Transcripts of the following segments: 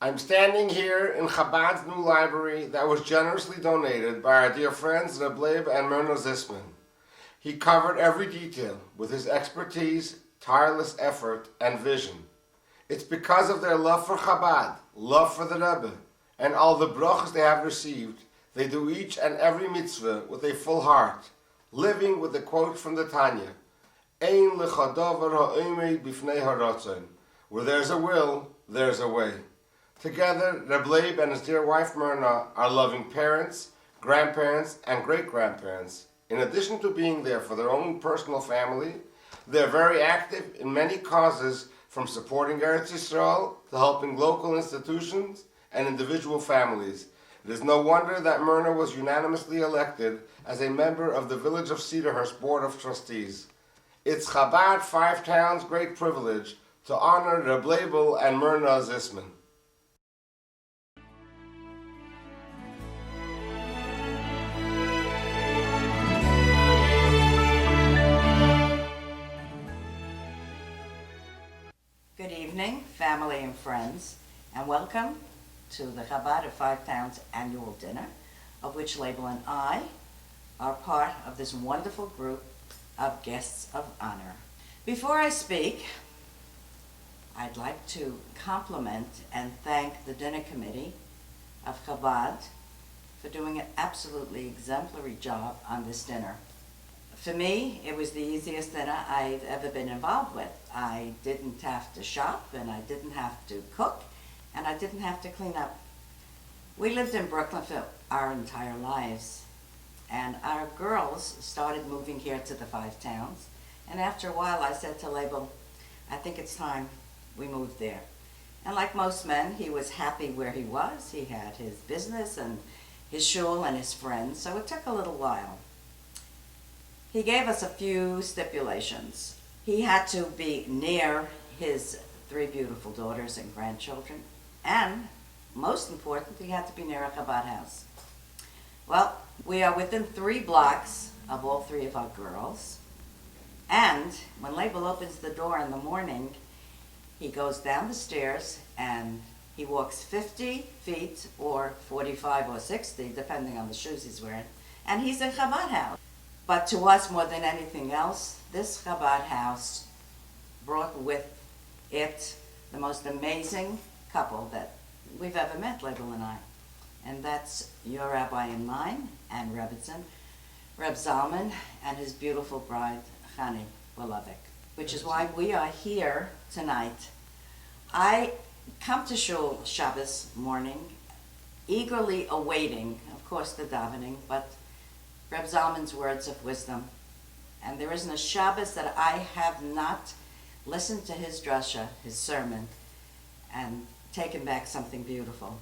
I'm standing here in Chabad's new library that was generously donated by our dear friends Reb Leib and Myrna Zisman. He covered every detail with his expertise, tireless effort, and vision. It's because of their love for Chabad, love for the Rebbe, and all the brachas they have received, they do each and every mitzvah with a full heart, living with the quote from the Tanya, Ein lecha ha'omed bifnei haratzon. Where there's a will, there's a way. Together, Reb Leib and his dear wife Myrna are loving parents, grandparents, and great-grandparents. In addition to being there for their own personal family, they're very active in many causes, from supporting Eretz Yisrael to helping local institutions and individual families. It is no wonder that Myrna was unanimously elected as a member of the Village of Cedarhurst Board of Trustees. It's Chabad Five Towns' great privilege to honor Reb Leibel and Myrna Zisman. Good evening, family and friends, and welcome to the Chabad of Five Towns annual dinner, of which Label and I are part of this wonderful group of guests of honor. Before I speak, I'd like to compliment and thank the dinner committee of Chabad for doing an absolutely exemplary job on this dinner. For me, it was the easiest dinner I've ever been involved with. I didn't have to shop, and I didn't have to cook, and I didn't have to clean up. We lived in Brooklyn for our entire lives, and our girls started moving here to the Five Towns, and after a while I said to Label, I think it's time we moved there. And like most men, he was happy where he was. He had his business and his shul and his friends, so it took a little while. He gave us a few stipulations. He had to be near his three beautiful daughters and grandchildren, and most important, he had to be near a Chabad house. Well, we are within 3 blocks of all 3 of our girls, and when Label opens the door in the morning, he goes down the stairs and he walks 50 feet or 45 or 60, depending on the shoes he's wearing, and he's in Chabad house. But to us, more than anything else, this Chabad house brought with it the most amazing couple that we've ever met, Label and I. And that's your rabbi and mine, and Rebbitzin, Reb Zalman, and his beautiful bride, Chani Bolovik, which is why we are here tonight. I come to Shul Shabbos morning, eagerly awaiting, of course, the davening, but Reb Zalman's words of wisdom. And there isn't a Shabbos that I have not listened to his drasha, his sermon, and taken back something beautiful.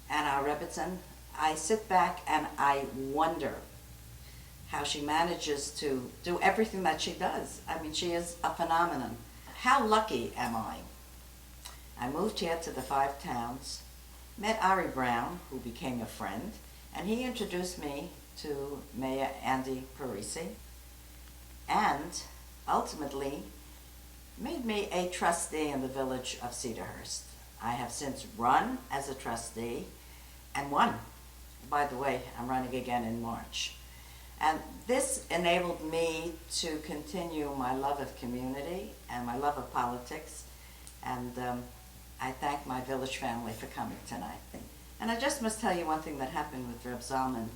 And our Rebbitzin, I sit back and I wonder how she manages to do everything that she does. I mean, she is a phenomenon. How lucky am I? I moved here to the Five Towns, met Ari Brown, who became a friend, and he introduced me to Mayor Andy Parisi, and ultimately made me a trustee in the village of Cedarhurst. I have since run as a trustee and won. By the way, I'm running again in March. And this enabled me to continue my love of community and my love of politics, and I thank my village family for coming tonight. And I just must tell you one thing that happened with Reb Zalman.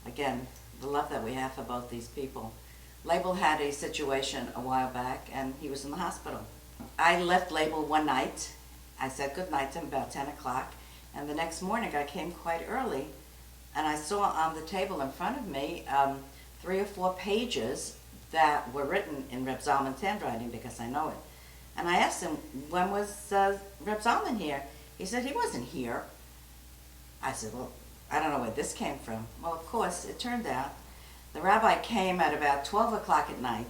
Again, the love that we have for both these people. Label had a situation a while back, and he was in the hospital. I left Label one night. I said good night to him about 10 o'clock, and the next morning I came quite early, and I saw on the table in front of me 3 or 4 pages that were written in Reb Zalman's handwriting, because I know it. And I asked him, when was Reb Zalman here? He said he wasn't here. I said, well, I don't know where this came from. Well, of course, it turned out the rabbi came at about 12 o'clock at night.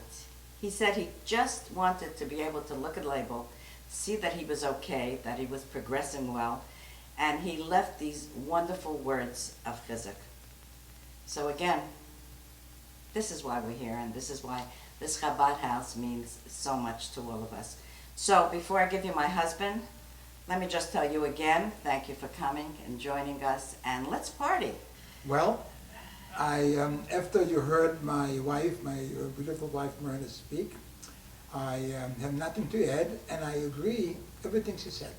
He said he just wanted to be able to look at Label, see that he was okay, that he was progressing well, and he left these wonderful words of chizuk. So again, this is why we're here, and this is why this Chabad house means so much to all of us. So before I give you my husband, Let me just tell you again, thank you for coming and joining us, and let's party. Well, after you heard my wife, my beautiful wife Myrna speak, I have nothing to add, and I agree everything she said.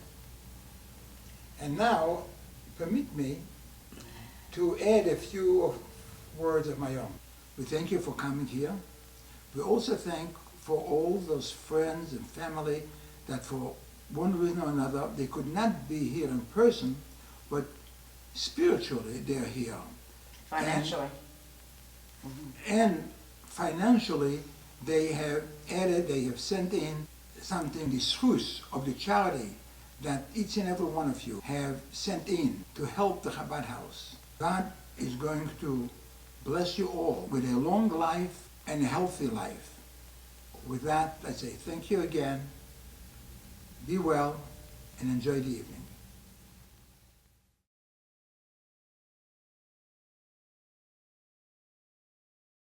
And now, permit me to add a few words of my own. We thank you for coming here. We also thank for all those friends and family that for one reason or another, they could not be here in person, but spiritually they're here. Financially. And financially, they have added, they have sent in something, the source of the charity that each and every one of you have sent in to help the Chabad House. God is going to bless you all with a long life and a healthy life. With that, I say thank you again, be well, and enjoy the evening.